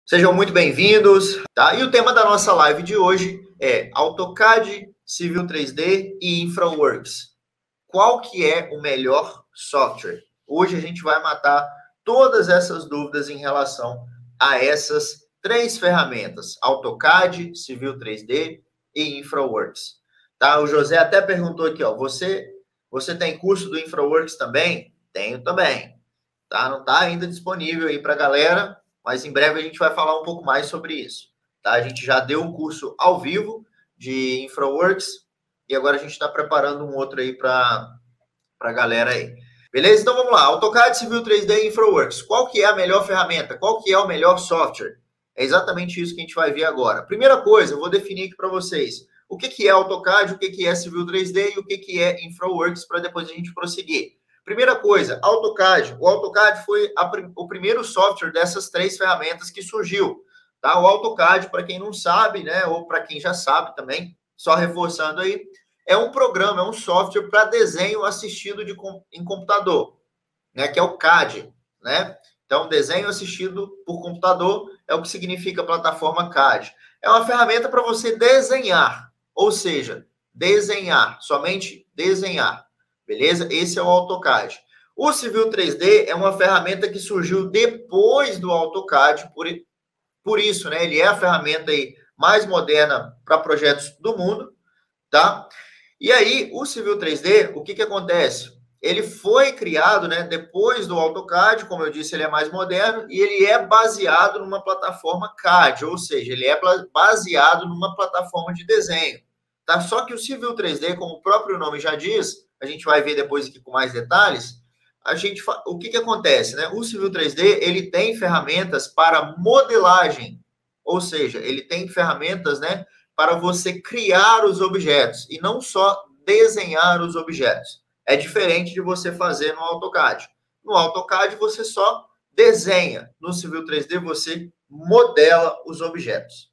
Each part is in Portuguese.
Sejam muito bem-vindos, tá? E o tema da nossa live de hoje é AutoCAD, Civil 3D e InfraWorks. Qual que é o melhor software? Hoje a gente vai matar todas essas dúvidas em relação a essas três ferramentas: AutoCAD, Civil 3D e InfraWorks. Tá? O José até perguntou aqui, ó, você tem curso do InfraWorks também? Tenho também. Tá? Não está ainda disponível aí para a galera, mas em breve a gente vai falar um pouco mais sobre isso. Tá? A gente já deu um curso ao vivo de InfraWorks e agora a gente está preparando um outro aí para a galera aí. Beleza? Então vamos lá. AutoCAD, Civil 3D e InfraWorks. Qual que é a melhor ferramenta? Qual que é o melhor software? É exatamente isso que a gente vai ver agora. Primeira coisa, eu vou definir aqui para vocês. O que é AutoCAD, o que é Civil 3D e o que é InfraWorks para depois a gente prosseguir. Primeira coisa, AutoCAD. O AutoCAD foi o primeiro software dessas três ferramentas que surgiu. Tá? O AutoCAD, para quem não sabe, né, ou para quem já sabe também, só reforçando aí, é um programa, é um software para desenho assistido em computador, né, que é o CAD, né? Então, desenho assistido por computador é o que significa a plataforma CAD. É uma ferramenta para você desenhar, ou seja, desenhar, somente desenhar, beleza? Esse é o AutoCAD. O Civil 3D é uma ferramenta que surgiu depois do AutoCAD, por isso, né? Ele é a ferramenta aí mais moderna para projetos do mundo, tá? E aí, o Civil 3D, o que acontece? Ele foi criado, né, depois do AutoCAD, como eu disse, ele é mais moderno, e ele é baseado numa plataforma CAD, ou seja, ele é baseado numa plataforma de desenho. Tá? Só que o Civil 3D, como o próprio nome já diz, a gente vai ver depois aqui com mais detalhes, o que acontece? Né? O Civil 3D, ele tem ferramentas para modelagem, ou seja, ele tem ferramentas, né, para você criar os objetos e não só desenhar os objetos. É diferente de você fazer no AutoCAD. No AutoCAD você só desenha. No Civil 3D você modela os objetos.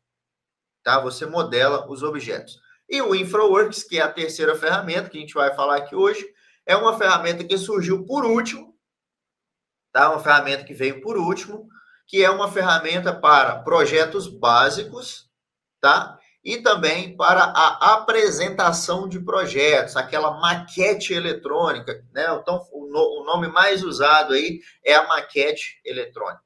Tá? Você modela os objetos. E o InfraWorks, que é a terceira ferramenta que a gente vai falar aqui hoje, é uma ferramenta que surgiu por último, tá? Uma ferramenta que veio por último, que é uma ferramenta para projetos básicos, tá? E também para a apresentação de projetos, aquela maquete eletrônica, né? Então, o nome mais usado aí é a maquete eletrônica.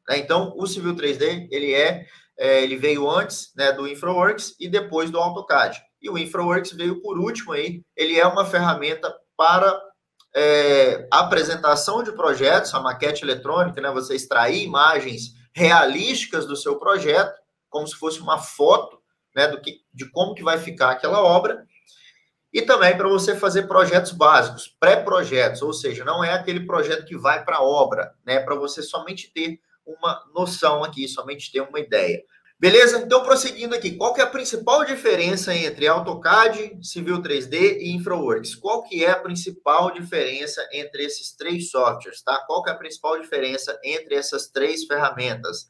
Né? Então, o Civil 3D, ele veio antes, né, do InfraWorks e depois do AutoCAD. E o InfraWorks veio por último aí, ele é uma ferramenta para apresentação de projetos, a maquete eletrônica, né? Você extrair imagens realísticas do seu projeto, como se fosse uma foto, né, de como que vai ficar aquela obra, e também para você fazer projetos básicos, pré-projetos, ou seja, não é aquele projeto que vai para a obra, né, para você somente ter uma noção aqui, somente ter uma ideia. Beleza? Então, prosseguindo aqui, qual que é a principal diferença entre AutoCAD, Civil 3D e InfraWorks? Qual que é a principal diferença entre esses três softwares, tá? Qual que é a principal diferença entre essas três ferramentas?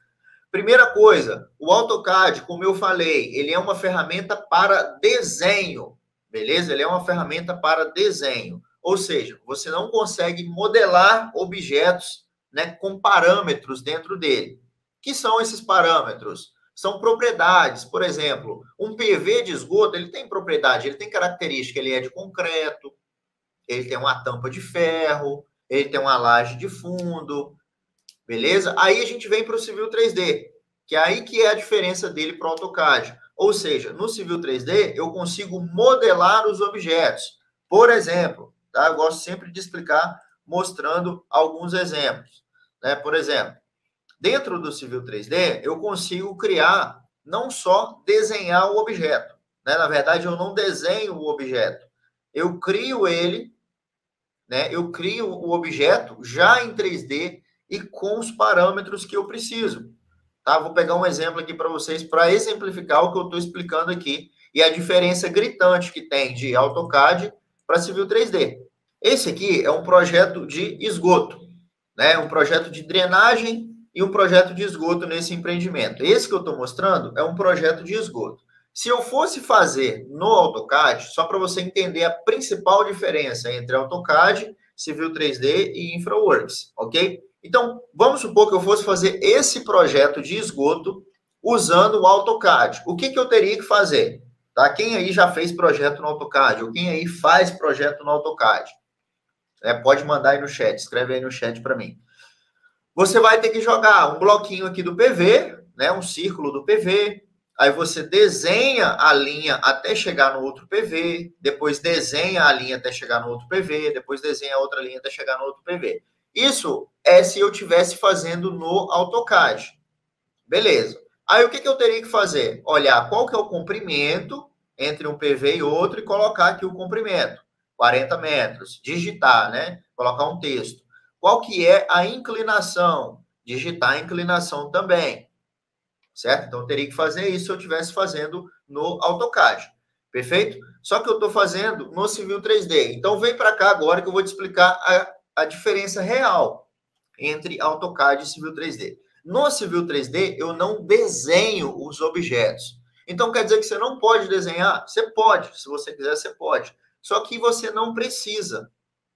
Primeira coisa, o AutoCAD, como eu falei, ele é uma ferramenta para desenho, beleza? Ele é uma ferramenta para desenho, ou seja, você não consegue modelar objetos, né, com parâmetros dentro dele. Que são esses parâmetros? São propriedades, por exemplo, um PV de esgoto, ele tem propriedade, ele tem característica, ele é de concreto, ele tem uma tampa de ferro, ele tem uma laje de fundo, beleza? Aí a gente vem para o Civil 3D, que é aí que é a diferença dele para o AutoCAD. Ou seja, no Civil 3D eu consigo modelar os objetos. Por exemplo, tá? Eu gosto sempre de explicar mostrando alguns exemplos. Né? Por exemplo, dentro do Civil 3D, eu consigo criar, não só desenhar o objeto. Né? Na verdade, eu não desenho o objeto. Eu crio ele, né? Eu crio o objeto já em 3D e com os parâmetros que eu preciso. Tá? Vou pegar um exemplo aqui para vocês, para exemplificar o que eu estou explicando aqui e a diferença gritante que tem de AutoCAD para Civil 3D. Esse aqui é um projeto de esgoto, né? Um projeto de drenagem e um projeto de esgoto nesse empreendimento. Esse que eu estou mostrando é um projeto de esgoto. Se eu fosse fazer no AutoCAD, só para você entender a principal diferença entre AutoCAD, Civil 3D e InfraWorks, ok? Então, vamos supor que eu fosse fazer esse projeto de esgoto usando o AutoCAD. O que eu teria que fazer? Tá? Quem aí já fez projeto no AutoCAD? Ou quem aí faz projeto no AutoCAD? Pode mandar aí no chat, escreve aí no chat para mim. Você vai ter que jogar um bloquinho aqui do PV, né, um círculo do PV, aí você desenha a linha até chegar no outro PV, depois desenha a linha até chegar no outro PV, depois desenha a outra linha até chegar no outro PV. Isso é se eu estivesse fazendo no AutoCAD. Beleza. Aí o que eu teria que fazer? Olhar qual que é o comprimento entre um PV e outro e colocar aqui o comprimento. 40 metros. Digitar, né? Colocar um texto. Qual que é a inclinação? Digitar a inclinação também. Certo? Então, eu teria que fazer isso se eu estivesse fazendo no AutoCAD. Perfeito? Só que eu estou fazendo no Civil 3D. Então, vem para cá agora que eu vou te explicar a diferença real entre AutoCAD e Civil 3D. No Civil 3D, eu não desenho os objetos. Então, quer dizer que você não pode desenhar? Você pode. Se você quiser, você pode. Só que você não precisa.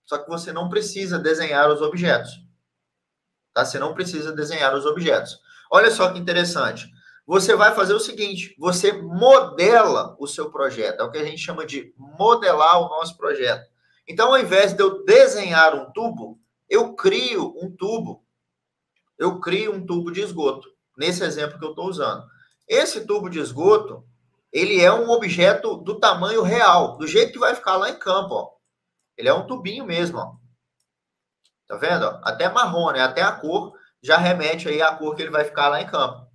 Só que você não precisa desenhar os objetos. Tá? Você não precisa desenhar os objetos. Olha só que interessante. Você vai fazer o seguinte, você modela o seu projeto. É o que a gente chama de modelar o nosso projeto. Então, ao invés de eu desenhar um tubo, eu crio um tubo. Eu crio um tubo de esgoto, nesse exemplo que eu estou usando. Esse tubo de esgoto, ele é um objeto do tamanho real, do jeito que vai ficar lá em campo, ó. Ele é um tubinho mesmo, ó. Tá vendo? Ó? Até marrom, né? Até a cor já remete aí à cor que ele vai ficar lá em campo.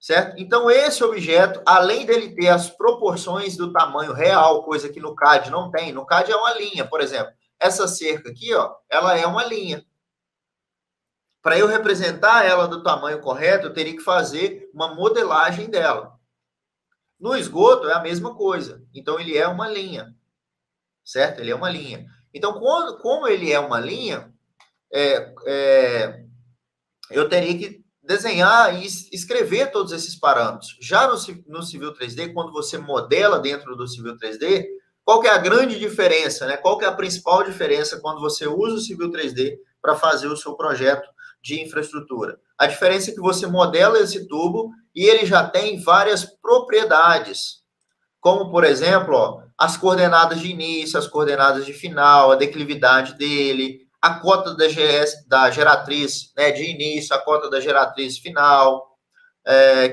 Certo? Então, esse objeto, além dele ter as proporções do tamanho real, coisa que no CAD não tem, no CAD é uma linha, por exemplo. Essa cerca aqui, ó, ela é uma linha. Para eu representar ela do tamanho correto, eu teria que fazer uma modelagem dela. No esgoto é a mesma coisa. Então, ele é uma linha. Certo? Ele é uma linha. Então, como ele é uma linha, eu teria que desenhar e escrever todos esses parâmetros. Já no Civil 3D, quando você modela dentro do Civil 3D, qual que é a grande diferença, né? Qual que é a principal diferença quando você usa o Civil 3D para fazer o seu projeto de infraestrutura? A diferença é que você modela esse tubo e ele já tem várias propriedades, como, por exemplo, ó, as coordenadas de início, as coordenadas de final, a declividade dele, a cota da geratriz, né, de início, a cota da geratriz final,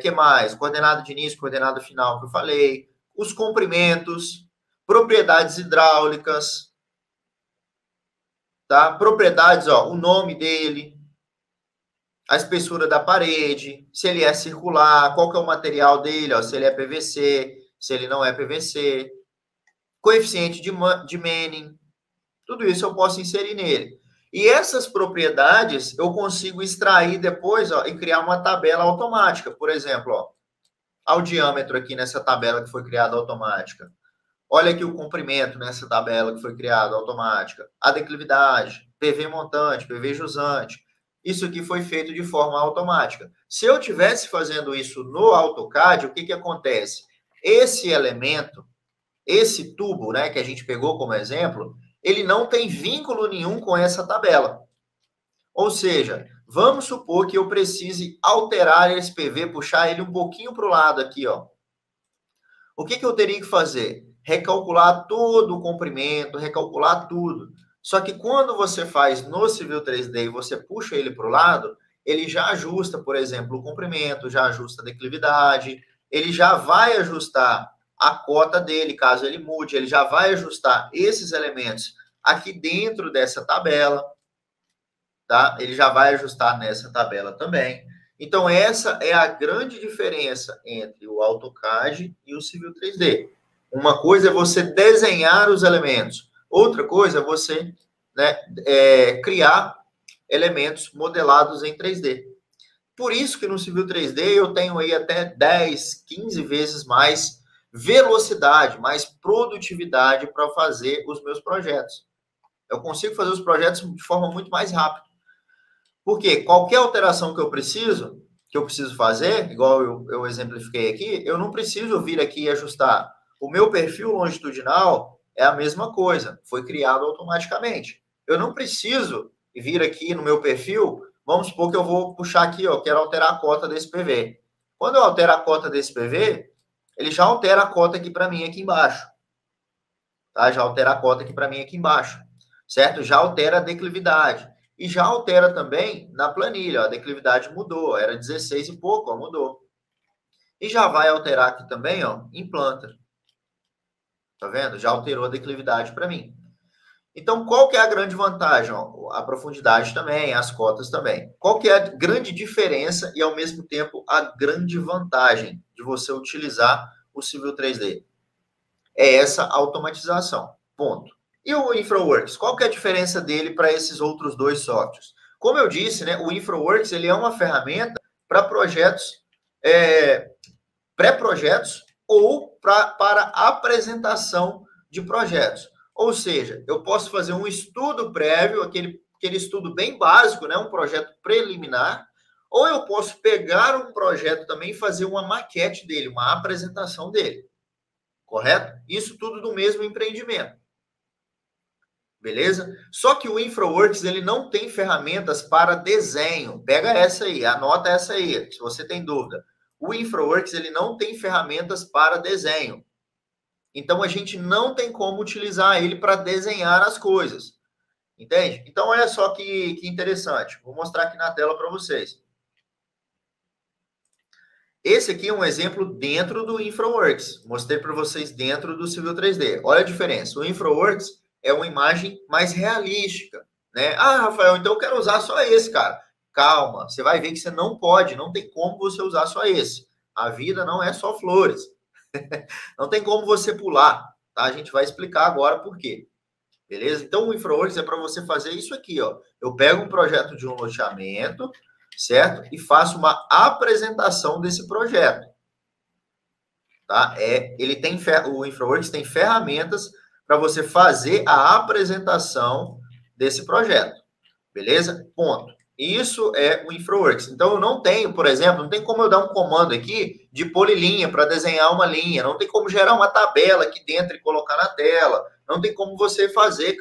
que mais? Coordenada de início, coordenada final, que eu falei, os comprimentos, propriedades hidráulicas, tá? Propriedades, ó, o nome dele, a espessura da parede, se ele é circular, qual que é o material dele, ó, se ele é PVC, se ele não é PVC, coeficiente de Manning, tudo isso eu posso inserir nele. E essas propriedades eu consigo extrair depois, ó, e criar uma tabela automática. Por exemplo, ó, ao diâmetro aqui nessa tabela que foi criada automática. Olha aqui o comprimento nessa tabela que foi criada automática. A declividade, PV montante, PV jusante. Isso aqui foi feito de forma automática. Se eu tivesse fazendo isso no AutoCAD, o que acontece? Esse elemento, esse tubo, né, que a gente pegou como exemplo, ele não tem vínculo nenhum com essa tabela. Ou seja, vamos supor que eu precise alterar esse PV, puxar ele um pouquinho para o lado aqui, ó. O que eu teria que fazer? Recalcular todo o comprimento, recalcular tudo. Só que quando você faz no Civil 3D e você puxa ele para o lado, ele já ajusta, por exemplo, o comprimento, já ajusta a declividade, ele já vai ajustar a cota dele, caso ele mude, ele já vai ajustar esses elementos aqui dentro dessa tabela, tá? Ele já vai ajustar nessa tabela também. Então, essa é a grande diferença entre o AutoCAD e o Civil 3D. Uma coisa é você desenhar os elementos, outra coisa é você, né, criar elementos modelados em 3D. Por isso que no Civil 3D eu tenho aí até 10, 15 vezes mais velocidade, mais produtividade para fazer os meus projetos. Eu consigo fazer os projetos de forma muito mais rápida. Porque qualquer alteração que eu preciso fazer, igual eu exemplifiquei aqui, eu não preciso vir aqui e ajustar. O meu perfil longitudinal é a mesma coisa, foi criado automaticamente. Eu não preciso vir aqui no meu perfil vamos supor que eu vou puxar aqui, ó, quero alterar a cota desse PV. Quando eu altero a cota desse PV, ele já altera a cota aqui para mim aqui embaixo. Tá? Já altera a cota aqui para mim aqui embaixo. Certo? Já altera a declividade. E já altera também na planilha. Ó, a declividade mudou. Era 16 e pouco, ó, mudou. E já vai alterar aqui também, ó, em planta. Tá vendo? Já alterou a declividade para mim. Então, qual que é a grande vantagem? Ó, a profundidade também, as cotas também. Qual que é a grande diferença e, ao mesmo tempo, a grande vantagem de você utilizar o Civil 3D? É essa automatização. Ponto. E o InfraWorks? Qual que é a diferença dele para esses outros dois softwares? Como eu disse, né, o InfraWorks ele é uma ferramenta para projetos, pré-projetos ou para apresentação de projetos. Ou seja, eu posso fazer um estudo prévio, aquele estudo bem básico, né, um projeto preliminar, ou eu posso pegar um projeto também e fazer uma maquete dele, uma apresentação dele. Correto? Isso tudo do mesmo empreendimento. Beleza? Só que o InfraWorks, ele não tem ferramentas para desenho. Pega essa aí, anota essa aí, se você tem dúvida. O InfraWorks, ele não tem ferramentas para desenho. Então, a gente não tem como utilizar ele para desenhar as coisas. Entende? Então, olha só que interessante. Vou mostrar aqui na tela para vocês. Esse aqui é um exemplo dentro do InfraWorks. Mostrei para vocês dentro do Civil 3D. Olha a diferença. O InfraWorks é uma imagem mais realística, né? Ah, Rafael, então eu quero usar só esse, cara. Calma, você vai ver que você não pode, não tem como você usar só esse. A vida não é só flores. Não tem como você pular, tá? A gente vai explicar agora por quê. Beleza? Então, o InfraWorks é para você fazer isso aqui, ó. Eu pego um projeto de um loteamento, certo? E faço uma apresentação desse projeto. Tá? O InfraWorks tem ferramentas para você fazer a apresentação desse projeto. Beleza? Ponto. Isso é o InfraWorks. Então, eu não tenho, por exemplo, não tem como eu dar um comando aqui de polilinha para desenhar uma linha. Não tem como gerar uma tabela aqui dentro e colocar na tela. Não tem como você fazer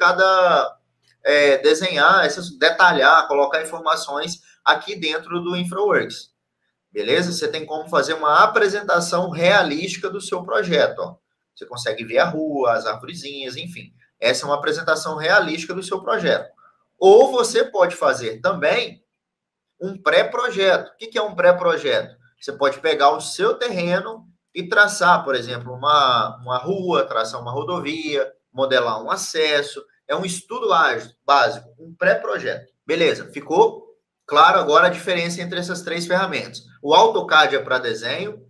desenhar, detalhar, colocar informações aqui dentro do InfraWorks. Beleza? Você tem como fazer uma apresentação realística do seu projeto. Ó. Você consegue ver a rua, as arvorezinhas, enfim. Essa é uma apresentação realística do seu projeto. Ou você pode fazer também um pré-projeto. O que é um pré-projeto? Você pode pegar o seu terreno e traçar, por exemplo, uma rua, traçar uma rodovia, modelar um acesso. É um estudo básico, um pré-projeto. Beleza, ficou claro agora a diferença entre essas três ferramentas. O AutoCAD é para desenho,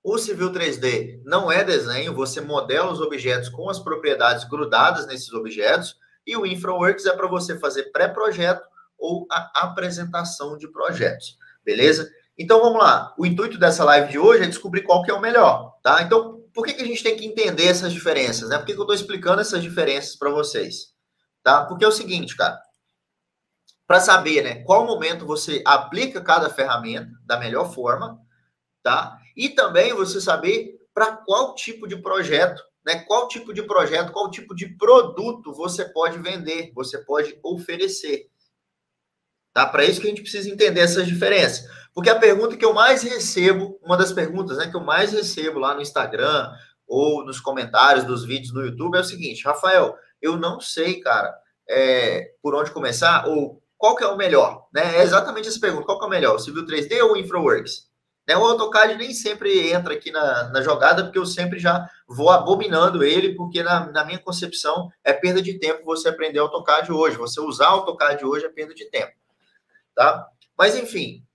o Civil 3D não é desenho, você modela os objetos com as propriedades grudadas nesses objetos, e o InfraWorks é para você fazer pré-projeto ou a apresentação de projetos, beleza? Então, vamos lá. O intuito dessa live de hoje é descobrir qual que é o melhor, tá? Então, por que a gente tem que entender essas diferenças, né? Por que eu estou explicando essas diferenças para vocês? Tá? Porque é o seguinte, cara. Para saber, né, qual momento você aplica cada ferramenta da melhor forma, tá? E também você saber para qual tipo de projeto, né? Qual tipo de projeto, qual tipo de produto você pode vender, você pode oferecer. Tá? Para isso que a gente precisa entender essas diferenças. Porque a pergunta que eu mais recebo, uma das perguntas, né, que eu mais recebo lá no Instagram ou nos comentários dos vídeos no YouTube é o seguinte: Rafael, eu não sei, cara, por onde começar ou qual que é o melhor, né? É exatamente essa pergunta: qual que é o melhor, o Civil 3D ou o InfraWorks? Né? O AutoCAD nem sempre entra aqui na jogada, porque eu sempre já vou abominando ele, porque na minha concepção é perda de tempo você aprender AutoCAD hoje. Você usar AutoCAD hoje é perda de tempo. Tá? Mas, enfim,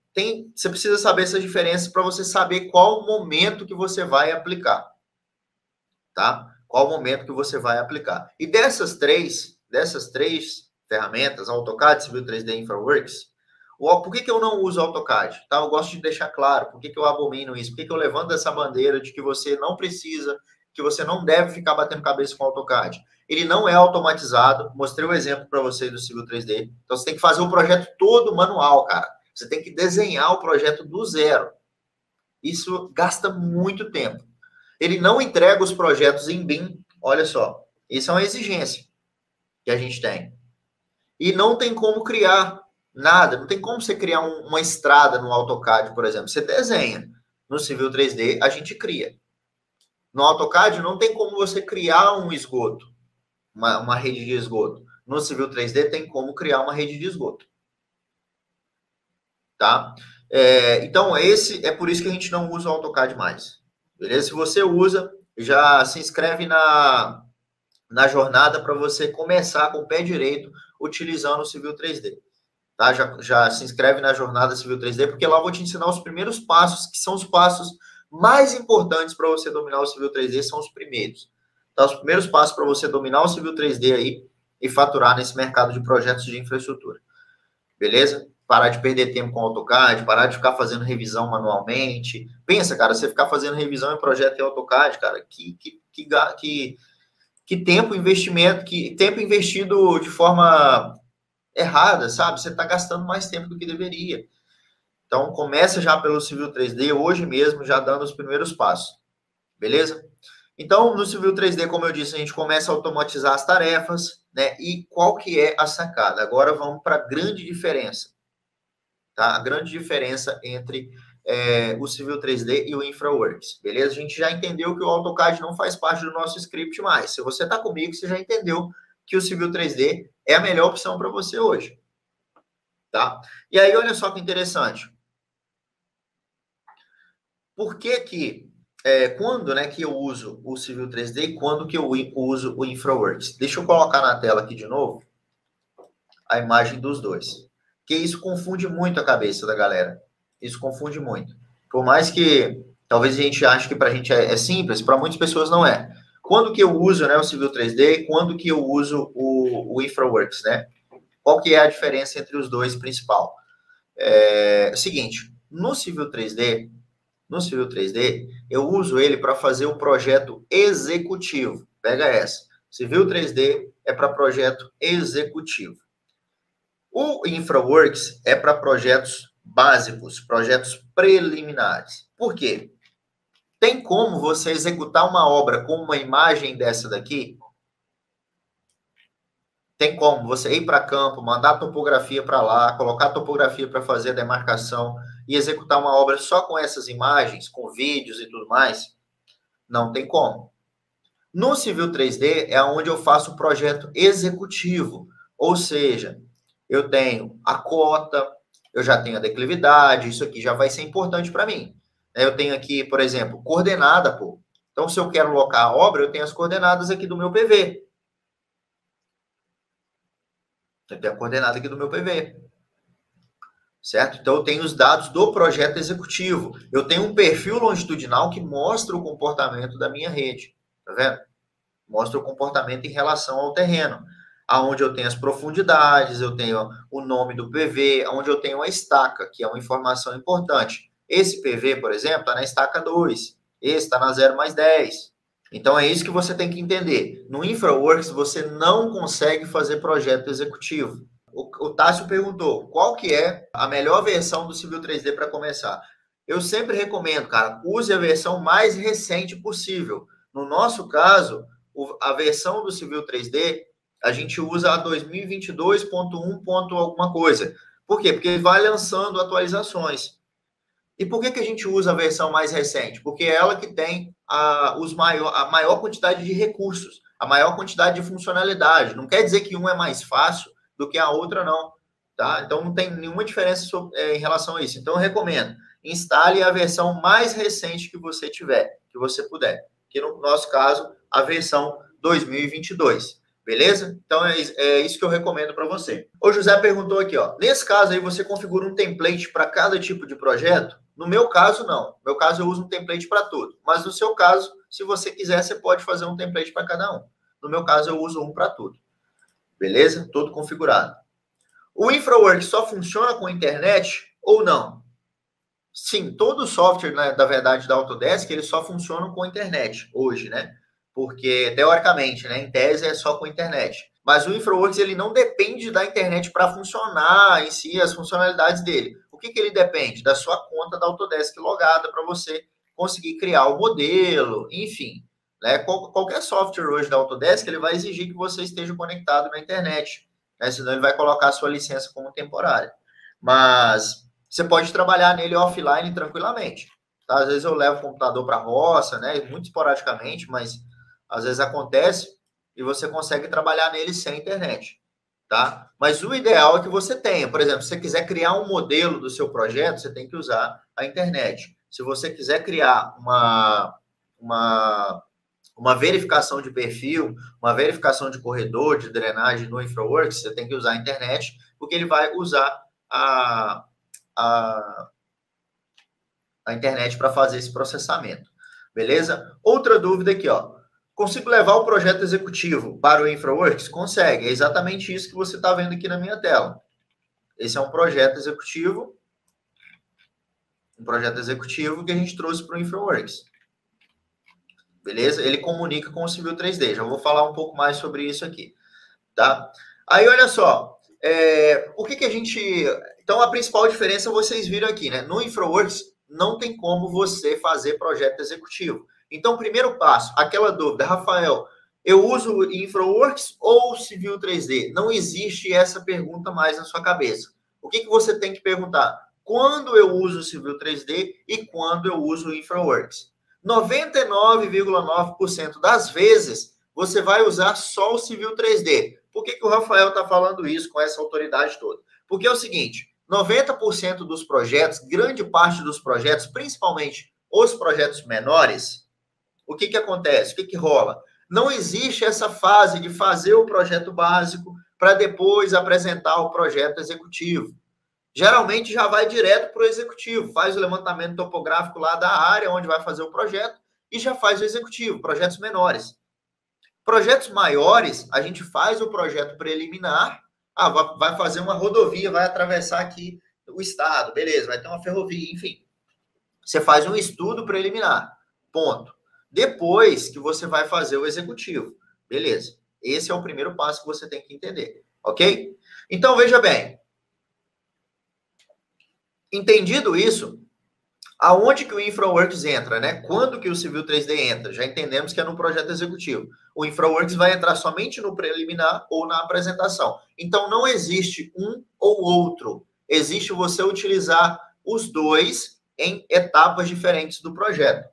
você precisa saber essas diferenças para você saber qual o momento que você vai aplicar. Tá? Qual o momento que você vai aplicar. E dessas três ferramentas, AutoCAD, Civil 3D e InfraWorks, por que eu não uso AutoCAD? Tá? Eu gosto de deixar claro por que eu abomino isso, por que eu levanto essa bandeira de que você não precisa, que você não deve ficar batendo cabeça com o AutoCAD. Ele não é automatizado, mostrei o exemplo para vocês do Civil 3D, então você tem que fazer o projeto todo manual, cara. Você tem que desenhar o projeto do zero. Isso gasta muito tempo. Ele não entrega os projetos em BIM, olha só, isso é uma exigência que a gente tem. E não tem como criar Nada. Não tem como você criar uma estrada no AutoCAD, por exemplo. Você desenha. No Civil 3D, a gente cria. No AutoCAD, não tem como você criar um esgoto, uma rede de esgoto. No Civil 3D, tem como criar uma rede de esgoto. Tá? Então, é por isso que a gente não usa o AutoCAD mais. Beleza? Se você usa, já se inscreve na jornada para você começar com o pé direito utilizando o Civil 3D. Tá? Já se inscreve na jornada Civil 3D, porque lá eu vou te ensinar os primeiros passos, que são os passos mais importantes para você dominar o Civil 3D, são os primeiros. Tá? Os primeiros passos para você dominar o Civil 3D aí e faturar nesse mercado de projetos de infraestrutura. Beleza? Parar de perder tempo com o AutoCAD, parar de ficar fazendo revisão manualmente. Pensa, cara, você ficar fazendo revisão em projeto em AutoCAD, cara, que tempo investimento, que tempo investido de forma errada, sabe? Você está gastando mais tempo do que deveria. Então, começa já pelo Civil 3D, hoje mesmo, já dando os primeiros passos. Beleza? Então, no Civil 3D, como eu disse, a gente começa a automatizar as tarefas, né? E qual que é a sacada? Agora vamos para a grande diferença. Tá? A grande diferença entre o Civil 3D e o InfraWorks. Beleza? A gente já entendeu que o AutoCAD não faz parte do nosso script mais. Se você está comigo, você já entendeu que o Civil 3D é a melhor opção para você hoje. Tá? E aí, olha só que interessante. Por que quando, né, que eu uso o Civil 3D e quando que eu uso o InfraWorks? Deixa eu colocar na tela aqui de novo a imagem dos dois. Porque isso confunde muito a cabeça da galera. Isso confunde muito. Por mais que talvez a gente ache que para a gente é simples, para muitas pessoas não é. Quando que eu uso, né, o Civil 3D e quando que eu uso o InfraWorks, né? Qual que é a diferença entre os dois principal? É o seguinte, no Civil 3D, eu uso ele para fazer o projeto executivo. Pega essa. Civil 3D é para projeto executivo. O InfraWorks é para projetos básicos, projetos preliminares. Por quê? Tem como você executar uma obra com uma imagem dessa daqui? Tem como você ir para campo, mandar a topografia para lá, colocar a topografia para fazer a demarcação e executar uma obra só com essas imagens, com vídeos e tudo mais? Não tem como. No Civil 3D é onde eu faço o projeto executivo, ou seja, eu tenho a cota, eu já tenho a declividade, isso aqui já vai ser importante para mim. Eu tenho aqui, por exemplo, coordenada, pô. Então, se eu quero locar a obra, eu tenho as coordenadas aqui do meu PV. Eu tenho a coordenada aqui do meu PV. Certo? Então, eu tenho os dados do projeto executivo. Eu tenho um perfil longitudinal que mostra o comportamento da minha rede. Tá vendo? Mostra o comportamento em relação ao terreno. Aonde eu tenho as profundidades, eu tenho o nome do PV, onde eu tenho a estaca, que é uma informação importante. Esse PV, por exemplo, está na estaca 2. Esse está na 0+10. Então, é isso que você tem que entender. No InfraWorks, você não consegue fazer projeto executivo. O Tássio perguntou, qual que é a melhor versão do Civil 3D para começar? Eu sempre recomendo, cara, use a versão mais recente possível. No nosso caso, a versão do Civil 3D, a gente usa a 2022.1. alguma coisa. Por quê? Porque vai lançando atualizações. E por que a gente usa a versão mais recente? Porque é ela que tem a maior quantidade de recursos, a maior quantidade de funcionalidade. Não quer dizer que um é mais fácil do que a outra, não. Tá? Então, não tem nenhuma diferença em relação a isso. Então, eu recomendo, instale a versão mais recente que você tiver, que você puder. Que no nosso caso, a versão 2022. Beleza? Então, é isso que eu recomendo para você. O José perguntou aqui, ó. Nesse caso aí, você configura um template para cada tipo de projeto? No meu caso, não. No meu caso, eu uso um template para tudo. Mas no seu caso, se você quiser, você pode fazer um template para cada um. No meu caso, eu uso um para tudo. Beleza? Todo configurado. O InfraWorks só funciona com a internet ou não? Sim, todo software, né, da verdade, da Autodesk, eles só funcionam com a internet hoje, né? Porque, teoricamente, né, em tese, é só com a internet. Mas o InfraWorks, ele não depende da internet para funcionar em si, as funcionalidades dele. O que ele depende? Da sua conta da Autodesk logada para você conseguir criar o modelo, enfim. Né? Qualquer software hoje da Autodesk, ele vai exigir que você esteja conectado na internet. Né? Senão ele vai colocar a sua licença como temporária. Mas você pode trabalhar nele offline tranquilamente. Tá? Às vezes eu levo o computador para a roça, né? Muito esporadicamente, mas às vezes acontece e você consegue trabalhar nele sem internet. Tá? Mas o ideal é que você tenha. Por exemplo, se você quiser criar um modelo do seu projeto, você tem que usar a internet. Se você quiser criar uma verificação de perfil, uma verificação de corredor, de drenagem no InfraWorks, você tem que usar a internet, porque ele vai usar a internet para fazer esse processamento. Beleza? Outra dúvida aqui, ó. Consigo levar o projeto executivo para o InfraWorks? Consegue. É exatamente isso que você está vendo aqui na minha tela. Esse é um projeto executivo que a gente trouxe para o InfraWorks. Beleza? Ele comunica com o Civil 3D. Já vou falar um pouco mais sobre isso aqui. Tá? Aí, olha só. O que a gente... Então, a principal diferença vocês viram aqui, né? No InfraWorks, não tem como você fazer projeto executivo. Então, primeiro passo, aquela dúvida, Rafael, eu uso InfraWorks ou Civil 3D? Não existe essa pergunta mais na sua cabeça. O que você tem que perguntar? Quando eu uso Civil 3D e quando eu uso InfraWorks? 99,9% das vezes, você vai usar só o Civil 3D. Por que o Rafael está falando isso com essa autoridade toda? Porque é o seguinte, 90% dos projetos, grande parte dos projetos, principalmente os projetos menores, o que acontece? O que rola? Não existe essa fase de fazer o projeto básico para depois apresentar o projeto executivo. Geralmente já vai direto para o executivo, faz o levantamento topográfico lá da área onde vai fazer o projeto e já faz o executivo, projetos menores. Projetos maiores, a gente faz o projeto preliminar, vai fazer uma rodovia, vai atravessar aqui o estado, beleza, vai ter uma ferrovia, enfim. Você faz um estudo preliminar, ponto. Depois que você vai fazer o executivo, beleza. Esse é o primeiro passo que você tem que entender, ok? Então, veja bem. Entendido isso, aonde que o InfraWorks entra, né? Quando que o Civil 3D entra? Já entendemos que é no projeto executivo. O InfraWorks vai entrar somente no preliminar ou na apresentação. Então, não existe um ou outro. Existe você utilizar os dois em etapas diferentes do projeto.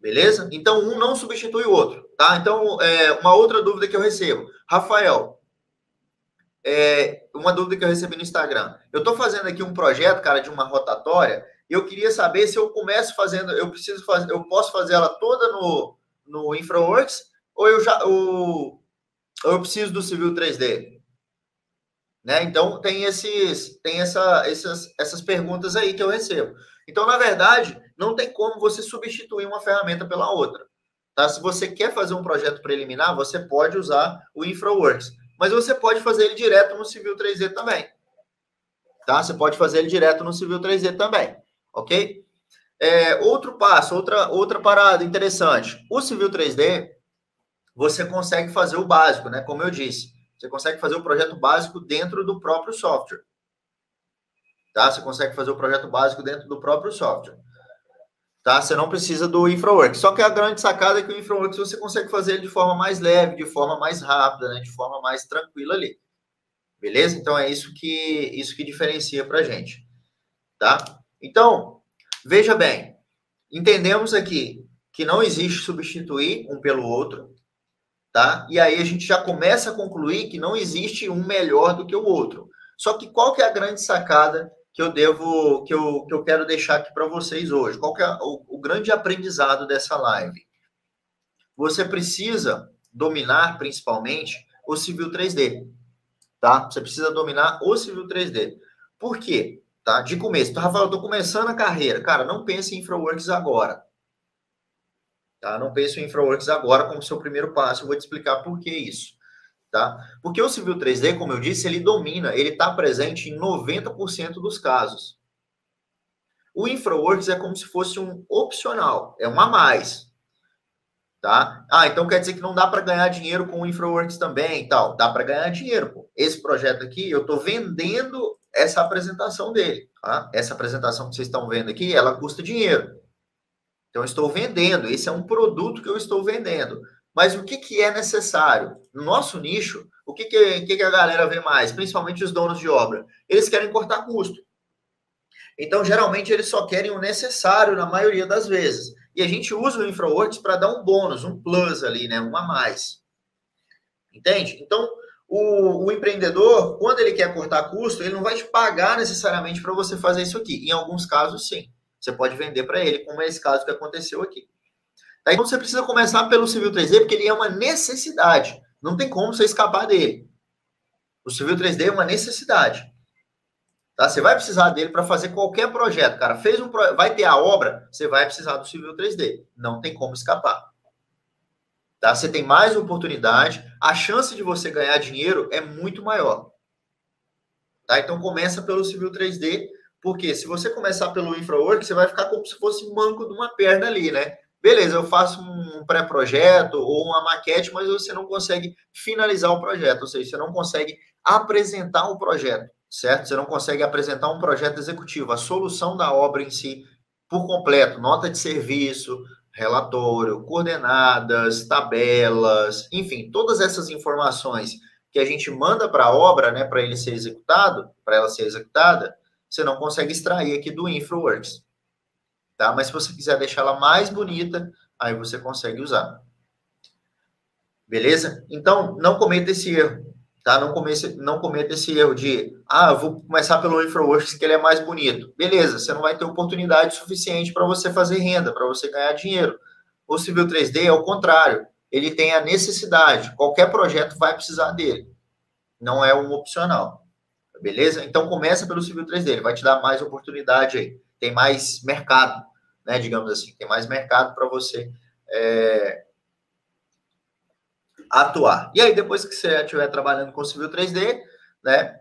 Beleza? Então, um não substitui o outro, tá? Então, uma outra dúvida que eu recebo. Rafael, uma dúvida que eu recebi no Instagram. Eu estou fazendo aqui um projeto, cara, de uma rotatória, e eu queria saber se eu começo fazendo, eu posso fazer ela toda no InfraWorks, ou eu preciso do Civil 3D? Né? Então, tem essas perguntas aí que eu recebo. Então, na verdade, não tem como você substituir uma ferramenta pela outra. Tá? Se você quer fazer um projeto preliminar, você pode usar o InfraWorks. Mas você pode fazer ele direto no Civil 3D também. Tá? Você pode fazer ele direto no Civil 3D também. Ok? Outro passo, outra parada interessante. O Civil 3D, você consegue fazer o básico, né? Como eu disse. Você consegue fazer o projeto básico dentro do próprio software. Tá? Você consegue fazer o projeto básico dentro do próprio software. Tá? Você não precisa do InfraWorks. Só que a grande sacada é que o InfraWorks você consegue fazer ele de forma mais leve, de forma mais rápida, né? De forma mais tranquila ali. Beleza? Então, é isso que diferencia para a gente. Tá? Então, veja bem. Entendemos aqui que não existe substituir um pelo outro. Tá? E aí a gente já começa a concluir que não existe um melhor do que o outro. Só que qual que é a grande sacada que eu quero deixar aqui para vocês hoje? Qual que é o grande aprendizado dessa live? Você precisa dominar principalmente o Civil 3D, tá? Você precisa dominar o Civil 3D. Por quê? Tá? De começo. Então, Rafael, eu estou começando a carreira. Cara, não pense em InfraWorks agora. Tá? Não pense em InfraWorks agora como seu primeiro passo. Eu vou te explicar por que isso. Tá? Porque o Civil 3D, como eu disse, ele domina, ele está presente em 90% dos casos. O InfraWorks é como se fosse um opcional, é um a mais. Tá? Então quer dizer que não dá para ganhar dinheiro com o InfraWorks também e tal. Dá para ganhar dinheiro. Pô. Esse projeto aqui, eu estou vendendo essa apresentação dele. Tá? Essa apresentação que vocês estão vendo aqui, ela custa dinheiro. Então, eu estou vendendo. Esse é um produto que eu estou vendendo. Mas o que é necessário? No nosso nicho, o que a galera vê mais? Principalmente os donos de obra. Eles querem cortar custo. Então, geralmente, eles só querem o necessário na maioria das vezes. E a gente usa o InfraWorks para dar um bônus, um plus ali, né? Um a mais. Entende? Então, o empreendedor, quando ele quer cortar custo, ele não vai te pagar necessariamente para você fazer isso aqui. Em alguns casos, sim. Você pode vender para ele, como é esse caso que aconteceu aqui. Então, você precisa começar pelo Civil 3D, porque ele é uma necessidade. Não tem como você escapar dele. O Civil 3D é uma necessidade. Tá? Você vai precisar dele para fazer qualquer projeto, cara. Vai ter a obra, você vai precisar do Civil 3D. Não tem como escapar. Tá? Você tem mais oportunidade, a chance de você ganhar dinheiro é muito maior. Tá? Então começa pelo Civil 3D, porque se você começar pelo InfraWorks, você vai ficar como se fosse manco de uma perna ali, né? Beleza, eu faço um pré-projeto ou uma maquete, mas você não consegue finalizar o projeto, ou seja, você não consegue apresentar o projeto, certo? Você não consegue apresentar um projeto executivo, a solução da obra em si, por completo, nota de serviço, relatório, coordenadas, tabelas, enfim, todas essas informações que a gente manda para a obra, né, para ele ser executado, para ela ser executada, você não consegue extrair aqui do InfraWorks. Tá? Mas se você quiser deixar ela mais bonita, aí você consegue usar. Beleza? Então, não cometa esse erro. Tá? Não cometa esse erro de, eu vou começar pelo InfraWorks que ele é mais bonito. Beleza, você não vai ter oportunidade suficiente para você fazer renda, para você ganhar dinheiro. O Civil 3D é o contrário. Ele tem a necessidade. Qualquer projeto vai precisar dele. Não é um opcional. Beleza? Então, começa pelo Civil 3D. Ele vai te dar mais oportunidade aí. Tem mais mercado, né? Digamos assim. Tem mais mercado para você atuar. E aí, depois que você estiver trabalhando com Civil 3D, né?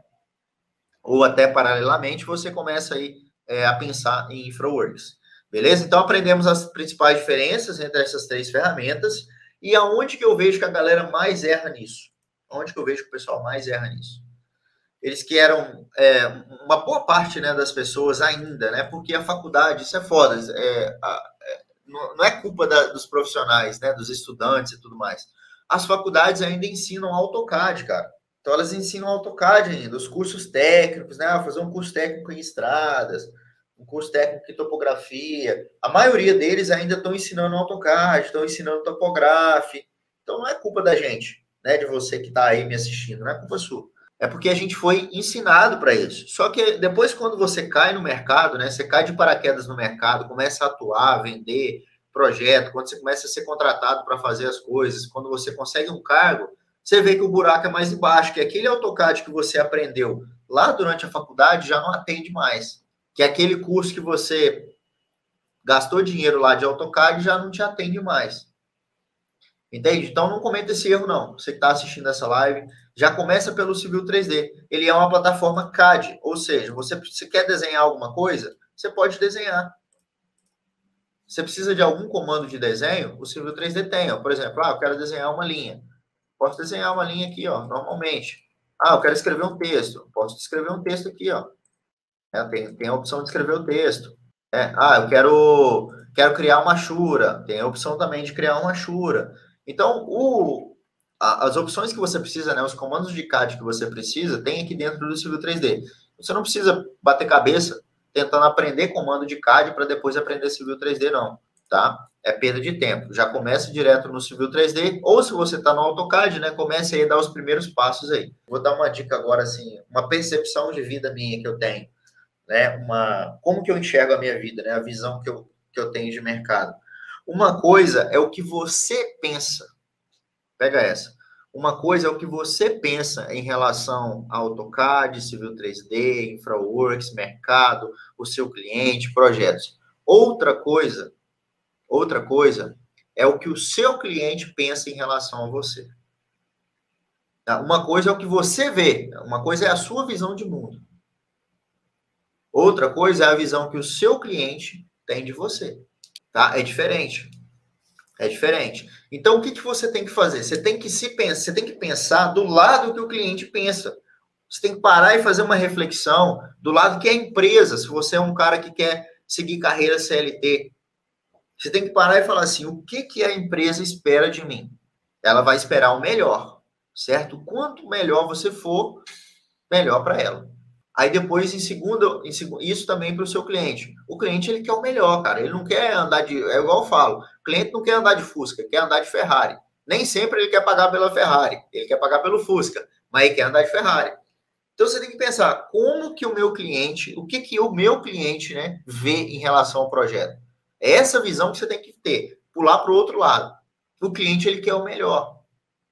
Ou até paralelamente, você começa aí a pensar em InfraWorks. Beleza? Então, aprendemos as principais diferenças entre essas três ferramentas e aonde que eu vejo que a galera mais erra nisso. Onde que eu vejo que o pessoal mais erra nisso. Eles que eram uma boa parte, né, das pessoas ainda, né? Porque a faculdade, isso é foda. Não é culpa dos profissionais, né? Dos estudantes e tudo mais. As faculdades ainda ensinam AutoCAD, cara. Então, elas ensinam AutoCAD ainda, os cursos técnicos, né? Fazer um curso técnico em estradas, um curso técnico em topografia. A maioria deles ainda estão ensinando AutoCAD, estão ensinando Topograph. Então, não é culpa da gente, né? De você que está aí me assistindo, não é culpa sua. É porque a gente foi ensinado para isso. Só que depois, quando você cai no mercado, né? Você cai de paraquedas no mercado, começa a atuar, vender projeto, quando você começa a ser contratado para fazer as coisas, quando você consegue um cargo, você vê que o buraco é mais embaixo, que aquele AutoCAD que você aprendeu lá durante a faculdade já não atende mais. Que aquele curso que você gastou dinheiro lá de AutoCAD já não te atende mais. Entende? Então não cometa esse erro, não. Você que está assistindo essa live, já começa pelo Civil 3D. Ele é uma plataforma CAD, ou seja, você quer desenhar alguma coisa, você pode desenhar. Você precisa de algum comando de desenho, o Civil 3D tem. Ó. Por exemplo, eu quero desenhar uma linha. Posso desenhar uma linha aqui, ó, normalmente. Eu quero escrever um texto. Posso escrever um texto aqui, ó. Tem a opção de escrever o texto. Eu quero criar uma Shura. Tem a opção também de criar uma Shura. Então, as opções que você precisa, né, os comandos de CAD que você precisa, tem aqui dentro do Civil 3D. Você não precisa bater cabeça tentando aprender comando de CAD para depois aprender Civil 3D, não, tá? É perda de tempo. Já comece direto no Civil 3D, ou se você está no AutoCAD, né, comece aí a dar os primeiros passos aí. Vou dar uma dica agora, assim, uma percepção de vida minha que eu tenho, né, como que eu enxergo a minha vida, né, a visão que eu tenho de mercado. Uma coisa é o que você pensa. Pega essa. Uma coisa é o que você pensa em relação ao AutoCAD, Civil 3D, InfraWorks, mercado, o seu cliente, projetos. Outra coisa é o que o seu cliente pensa em relação a você. Uma coisa é o que você vê, uma coisa é a sua visão de mundo. Outra coisa é a visão que o seu cliente tem de você. Tá? É diferente. É diferente. Então, o que você tem que fazer? Você tem que pensar do lado que o cliente pensa. Você tem que parar e fazer uma reflexão do lado que é a empresa. Se você é um cara que quer seguir carreira CLT, você tem que parar e falar assim, o que a empresa espera de mim? Ela vai esperar o melhor, certo? Quanto melhor você for, melhor para ela. Aí depois, isso também para o seu cliente. O cliente, ele quer o melhor, cara. Ele não quer andar de... É igual eu falo, o cliente não quer andar de Fusca, quer andar de Ferrari. Nem sempre ele quer pagar pela Ferrari, ele quer pagar pelo Fusca, mas ele quer andar de Ferrari. Então você tem que pensar, como que o meu cliente, o que que o meu cliente, né, vê em relação ao projeto? É essa visão que você tem que ter, pular para o outro lado. O cliente, ele quer o melhor.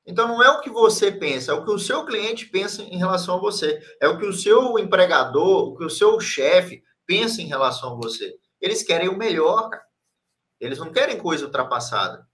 Então, não é o que você pensa, é o que o seu cliente pensa em relação a você. É o que o seu empregador, o que o seu chefe pensa em relação a você. Eles querem o melhor, cara. Eles não querem coisa ultrapassada.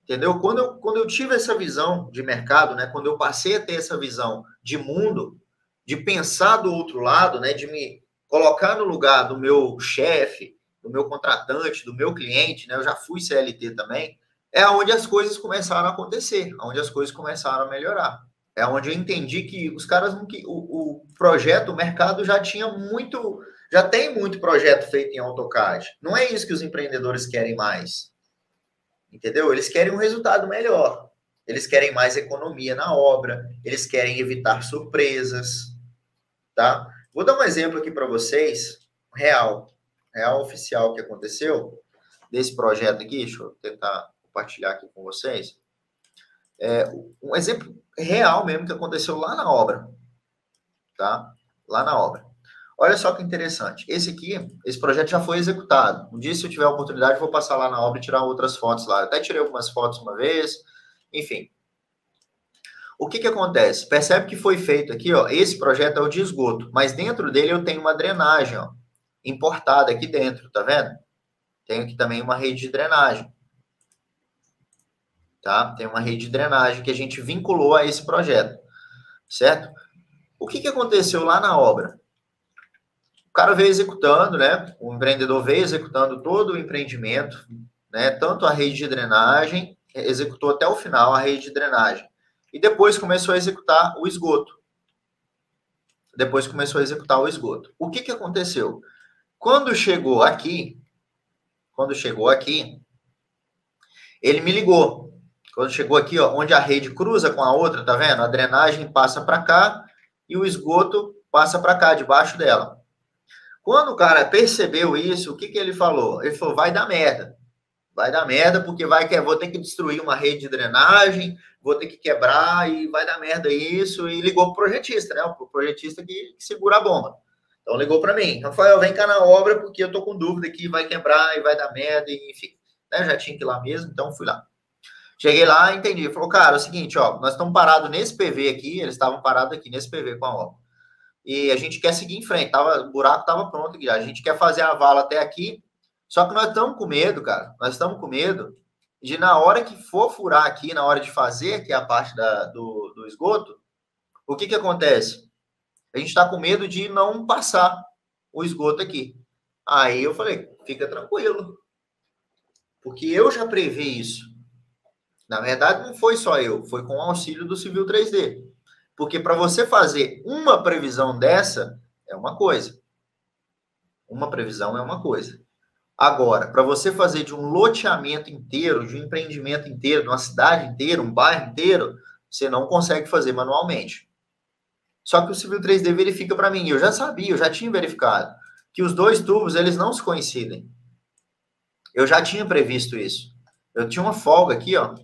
Entendeu? Quando eu tive essa visão de mercado, né? Quando eu passei a ter essa visão de mundo, de pensar do outro lado, né? De me colocar no lugar do meu chefe, do meu contratante, do meu cliente, né? Eu já fui CLT também. É onde as coisas começaram a acontecer, onde as coisas começaram a melhorar. É onde eu entendi que os caras não que o projeto, o mercado já tinha muito, já tem muito projeto feito em AutoCAD. Não é isso que os empreendedores querem mais. Entendeu? Eles querem um resultado melhor. Eles querem mais economia na obra, eles querem evitar surpresas, tá? Vou dar um exemplo aqui para vocês, real oficial que aconteceu desse projeto aqui, deixa eu tentar compartilhar aqui com vocês. Um exemplo real mesmo que aconteceu lá na obra, tá? Lá na obra. Olha só que interessante. Esse projeto já foi executado. Um dia, se eu tiver a oportunidade, eu vou passar lá na obra e tirar outras fotos lá. Eu até tirei algumas fotos uma vez. Enfim. O que que acontece? Percebe que foi feito aqui, ó. Esse projeto é o de esgoto, mas dentro dele eu tenho uma drenagem, ó, importada aqui dentro, tá vendo? Tenho aqui também uma rede de drenagem. Tá? Tem uma rede de drenagem que a gente vinculou a esse projeto, certo? O que que aconteceu lá na obra? O cara veio executando, né? O empreendedor veio executando todo o empreendimento, né? Tanto a rede de drenagem, executou até o final a rede de drenagem. E depois começou a executar o esgoto. O que que aconteceu? Quando chegou aqui, ele me ligou. Quando chegou aqui, ó, onde a rede cruza com a outra, tá vendo? A drenagem passa para cá e o esgoto passa para cá, debaixo dela. Quando o cara percebeu isso, o que que ele falou? Ele falou, vai dar merda. Vai dar merda, porque vou ter que destruir uma rede de drenagem, vou ter que quebrar e vai dar merda isso. E ligou pro projetista, né? O projetista que segura a bomba. Então ligou para mim, Rafael, vem cá na obra, porque eu tô com dúvida que vai quebrar e vai dar merda, e, enfim. Né? Já tinha que ir lá mesmo, então fui lá. Cheguei lá, entendi. Falou, cara, é o seguinte, ó, nós estamos parados nesse PV aqui, eles estavam parados aqui nesse PV com a obra. E a gente quer seguir em frente, o buraco estava pronto aqui. A gente quer fazer a vala até aqui, só que nós estamos com medo, cara. Nós estamos com medo de, na hora que for furar aqui, na hora de fazer, que é a parte do esgoto, o que que acontece? A gente está com medo de não passar o esgoto aqui. Aí eu falei, fica tranquilo, porque eu já previ isso. Na verdade, não foi só eu, foi com o auxílio do Civil 3D. Porque para você fazer uma previsão dessa, é uma coisa. Uma previsão é uma coisa. Agora, para você fazer de um loteamento inteiro, de um empreendimento inteiro, de uma cidade inteira, um bairro inteiro, você não consegue fazer manualmente. Só que o Civil 3D verifica para mim. Eu já sabia, eu já tinha verificado que os dois tubos, eles não se coincidem. Eu já tinha previsto isso. Eu tinha uma folga aqui, ó.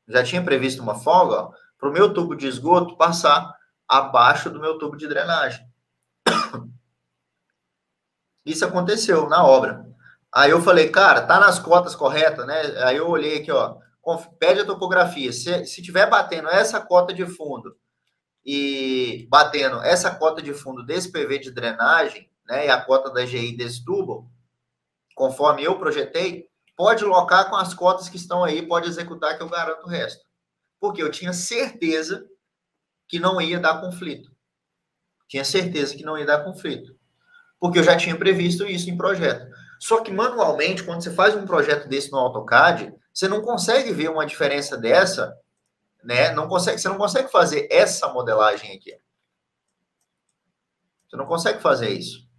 Já tinha previsto uma folga para o meu tubo de esgoto passar abaixo do meu tubo de drenagem. Isso aconteceu na obra. Aí eu falei, cara, tá nas cotas corretas, né? Aí eu olhei aqui, ó, pede a topografia. Se tiver batendo essa cota de fundo e batendo essa cota de fundo desse PV de drenagem, né, e a cota da GI desse tubo, conforme eu projetei, pode locar com as cotas que estão aí, pode executar que eu garanto o resto. Porque eu tinha certeza que não ia dar conflito. Tinha certeza que não ia dar conflito. Porque eu já tinha previsto isso em projeto. Só que manualmente, quando você faz um projeto desse no AutoCAD, você não consegue ver uma diferença dessa, né? Você não consegue fazer essa modelagem aqui. Você não consegue fazer isso.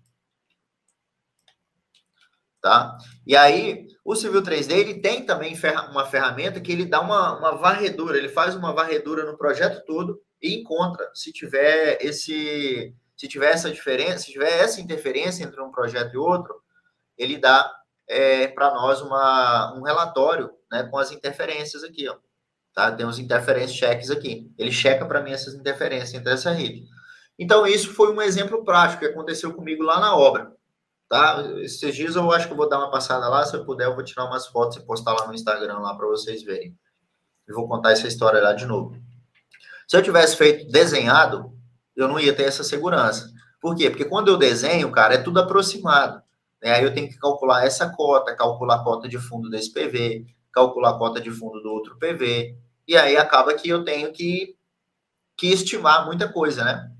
Tá? E aí, o Civil 3D, ele tem também uma ferramenta que ele dá uma varredura, ele faz uma varredura no projeto todo e encontra se Se tiver essa diferença, se tiver essa interferência entre um projeto e outro, ele dá para nós um relatório, né, com as interferências aqui, ó. Tá? Tem os interference checks aqui. Ele checa para mim essas interferências entre essa rede. Então, isso foi um exemplo prático que aconteceu comigo lá na obra. Tá? Esses dias eu acho que eu vou dar uma passada lá, se eu puder eu vou tirar umas fotos e postar lá no Instagram lá para vocês verem. Eu vou contar essa história lá de novo. Se eu tivesse feito desenhado, eu não ia ter essa segurança. Por quê? Porque quando eu desenho, cara, é tudo aproximado. Né? Aí eu tenho que calcular essa cota, calcular a cota de fundo desse PV, calcular a cota de fundo do outro PV, e aí acaba que eu tenho que estimar muita coisa, né?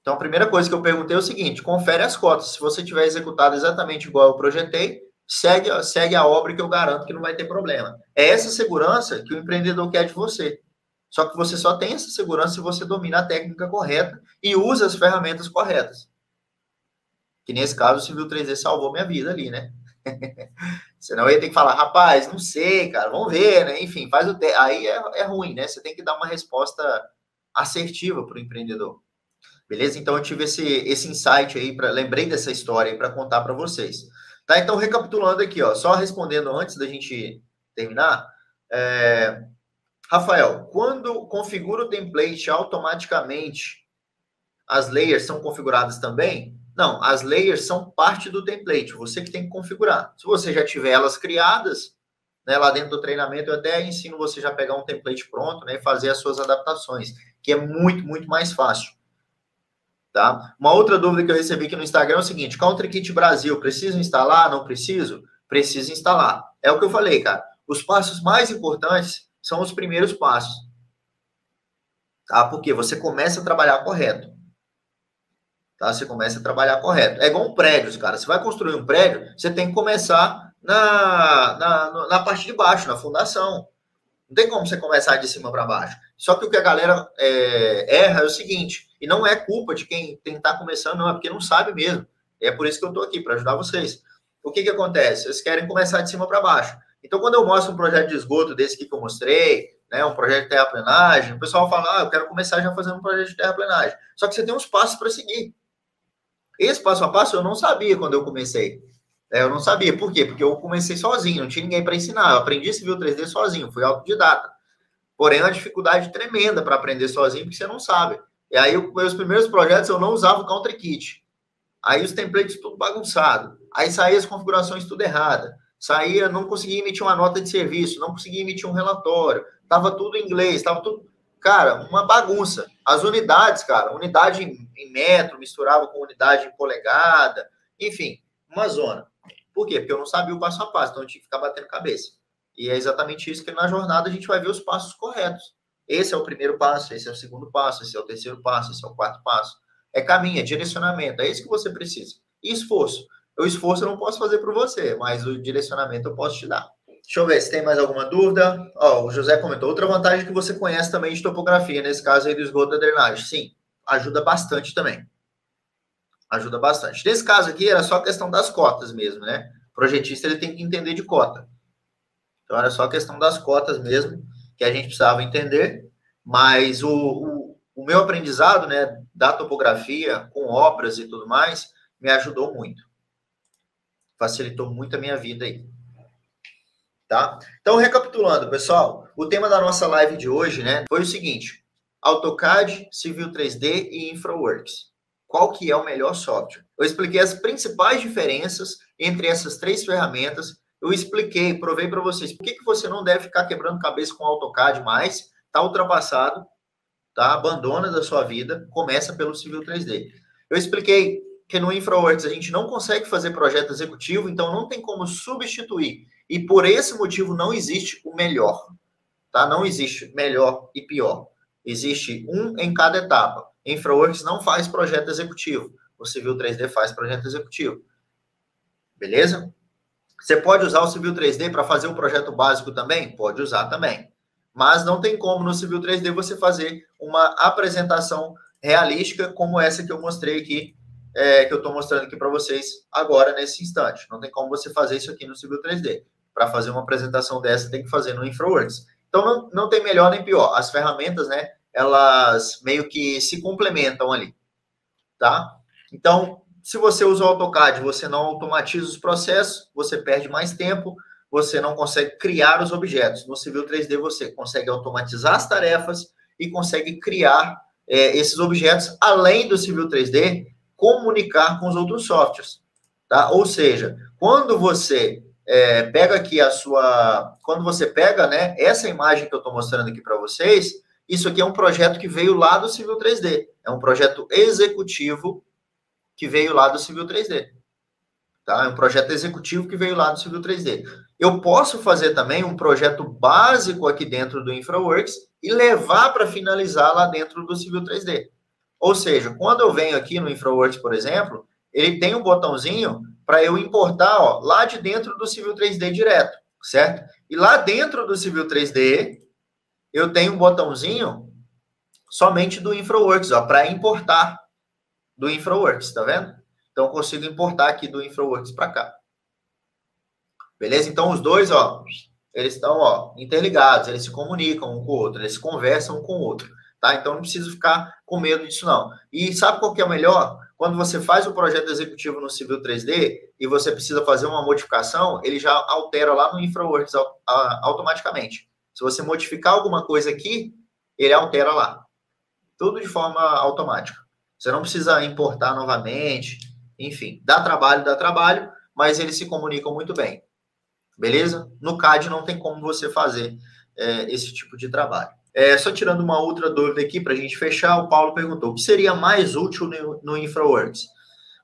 Então, a primeira coisa que eu perguntei é o seguinte, confere as cotas. Se você tiver executado exatamente igual eu projetei, segue a obra que eu garanto que não vai ter problema. É essa segurança que o empreendedor quer de você. Só que você só tem essa segurança se você domina a técnica correta e usa as ferramentas corretas. Que nesse caso, o Civil 3D salvou minha vida ali, né? Senão eu ia ter que falar, rapaz, não sei, cara, vamos ver, né? Enfim, faz o aí é ruim, né? Você tem que dar uma resposta assertiva para o empreendedor. Beleza? Então eu tive esse insight aí, lembrei dessa história aí para contar para vocês. Tá? Então, recapitulando aqui, ó, só respondendo antes da gente terminar, Rafael, quando configura o template automaticamente, as layers são configuradas também? Não, as layers são parte do template, você que tem que configurar. Se você já tiver elas criadas, né, lá dentro do treinamento, eu até ensino você já pegar um template pronto, né, e fazer as suas adaptações, que é muito, muito mais fácil. Tá? Uma outra dúvida que eu recebi aqui no Instagram é o seguinte, Country Kit Brasil, preciso instalar? Não preciso? Preciso instalar. É o que eu falei, cara. Os passos mais importantes são os primeiros passos. Tá? Porque você começa a trabalhar correto. Tá? Você começa a trabalhar correto. É igual um prédio, cara. Você vai construir um prédio, você tem que começar na parte de baixo, na fundação. Não tem como você começar de cima para baixo. Só que o que a galera erra é o seguinte, e não é culpa de quem está começando, não, é porque não sabe mesmo. É por isso que eu estou aqui, para ajudar vocês. O que acontece? Eles querem começar de cima para baixo. Então, quando eu mostro um projeto de esgoto desse aqui que eu mostrei, né, um projeto de terraplenagem, o pessoal fala, eu quero começar já fazendo um projeto de terraplenagem. Só que você tem uns passos para seguir. Esse passo a passo eu não sabia quando eu comecei. Eu não sabia. Por quê? Porque eu comecei sozinho, não tinha ninguém para ensinar. Eu aprendi Civil 3D sozinho, fui autodidata. Porém, é uma dificuldade tremenda para aprender sozinho, porque você não sabe. E aí, meus primeiros projetos, eu não usava o Country Kit. Aí, os templates tudo bagunçado. Aí, saía as configurações tudo errada. Saía, não conseguia emitir uma nota de serviço, não conseguia emitir um relatório. Tava tudo em inglês, tava tudo... Cara, uma bagunça. As unidades, cara, unidade em metro, misturava com unidade em polegada. Enfim, uma zona. Por quê? Porque eu não sabia o passo a passo, então eu tinha que ficar batendo cabeça. E é exatamente isso que na jornada a gente vai ver os passos corretos. Esse é o primeiro passo, esse é o segundo passo, esse é o terceiro passo, esse é o quarto passo. É caminho, é direcionamento, é isso que você precisa. E esforço. O esforço eu não posso fazer por você, mas o direcionamento eu posso te dar. Deixa eu ver se tem mais alguma dúvida. O José comentou. Outra vantagem que você conhece também de topografia, nesse caso aí do esgoto da drenagem. Sim, ajuda bastante também. Ajuda bastante. Nesse caso aqui, era só questão das cotas mesmo, né? O projetista ele tem que entender de cota. Então, era só a questão das cotas mesmo, que a gente precisava entender. Mas o meu aprendizado, né, da topografia, com obras e tudo mais, me ajudou muito. Facilitou muito a minha vida aí. Tá? Então, recapitulando, pessoal, o tema da nossa live de hoje, né, foi o seguinte: AutoCAD, Civil 3D e InfraWorks. Qual que é o melhor software? Eu expliquei as principais diferenças entre essas três ferramentas. Eu expliquei, provei para vocês por que você não deve ficar quebrando cabeça com o AutoCAD mais, está ultrapassado, tá? Abandona da sua vida, começa pelo Civil 3D. Eu expliquei que no InfraWorks a gente não consegue fazer projeto executivo, então não tem como substituir. E por esse motivo não existe o melhor, tá? Não existe melhor e pior. Existe um em cada etapa. InfraWorks não faz projeto executivo. O Civil 3D faz projeto executivo. Beleza? Você pode usar o Civil 3D para fazer um projeto básico também? Pode usar também. Mas não tem como no Civil 3D você fazer uma apresentação realística como essa que eu mostrei aqui, que eu estou mostrando aqui para vocês agora, nesse instante. Não tem como você fazer isso aqui no Civil 3D. Para fazer uma apresentação dessa, tem que fazer no InfraWorks. Então, não tem melhor nem pior. As ferramentas, né, elas meio que se complementam ali. tá? Então, se você usa o AutoCAD, você não automatiza os processos, você perde mais tempo, você não consegue criar os objetos. No Civil 3D, você consegue automatizar as tarefas e consegue criar esses objetos, além do Civil 3D, comunicar com os outros softwares, tá? Ou seja, quando você pega aqui quando você pega, né, essa imagem que eu estou mostrando aqui para vocês, isso aqui é um projeto que veio lá do Civil 3D, é um projeto executivo que veio lá do Civil 3D, tá? É um projeto executivo que veio lá do Civil 3D. Eu posso fazer também um projeto básico aqui dentro do InfraWorks e levar para finalizar lá dentro do Civil 3D. Ou seja, quando eu venho aqui no InfraWorks, por exemplo, ele tem um botãozinho para eu importar, ó, lá de dentro do Civil 3D direto, certo? E lá dentro do Civil 3D, eu tenho um botãozinho somente do InfraWorks, ó, para importar do InfraWorks, tá vendo? Então, eu consigo importar aqui do InfraWorks para cá. Beleza? Então, os dois, ó, eles estão, ó, interligados, eles se comunicam um com o outro, eles se conversam um com o outro, tá? Então, não preciso ficar com medo disso, não. E sabe qual que é o melhor? Quando você faz o projeto executivo no Civil 3D e você precisa fazer uma modificação, ele já altera lá no InfraWorks automaticamente. Se você modificar alguma coisa aqui, ele altera lá. Tudo de forma automática. Você não precisa importar novamente, enfim, dá trabalho, mas eles se comunicam muito bem. Beleza? No CAD não tem como você fazer esse tipo de trabalho. Só tirando uma outra dúvida aqui para a gente fechar, o Paulo perguntou: o que seria mais útil no InfraWorks?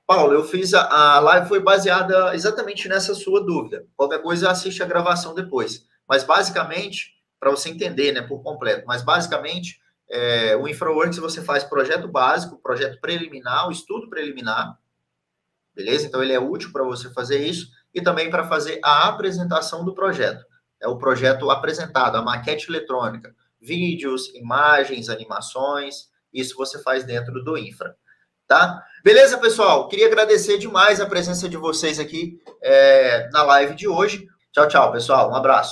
Paulo, eu fiz a live, foi baseada exatamente nessa sua dúvida. Qualquer coisa, assiste a gravação depois. Mas basicamente, para você entender, né, por completo, mas basicamente, o InfraWorks você faz projeto básico, projeto preliminar, o estudo preliminar, beleza? Então, ele é útil para você fazer isso e também para fazer a apresentação do projeto. É o projeto apresentado, a maquete eletrônica, vídeos, imagens, animações, isso você faz dentro do Infra, tá? Beleza, pessoal? Queria agradecer demais a presença de vocês aqui na live de hoje. Tchau, tchau, pessoal. Um abraço.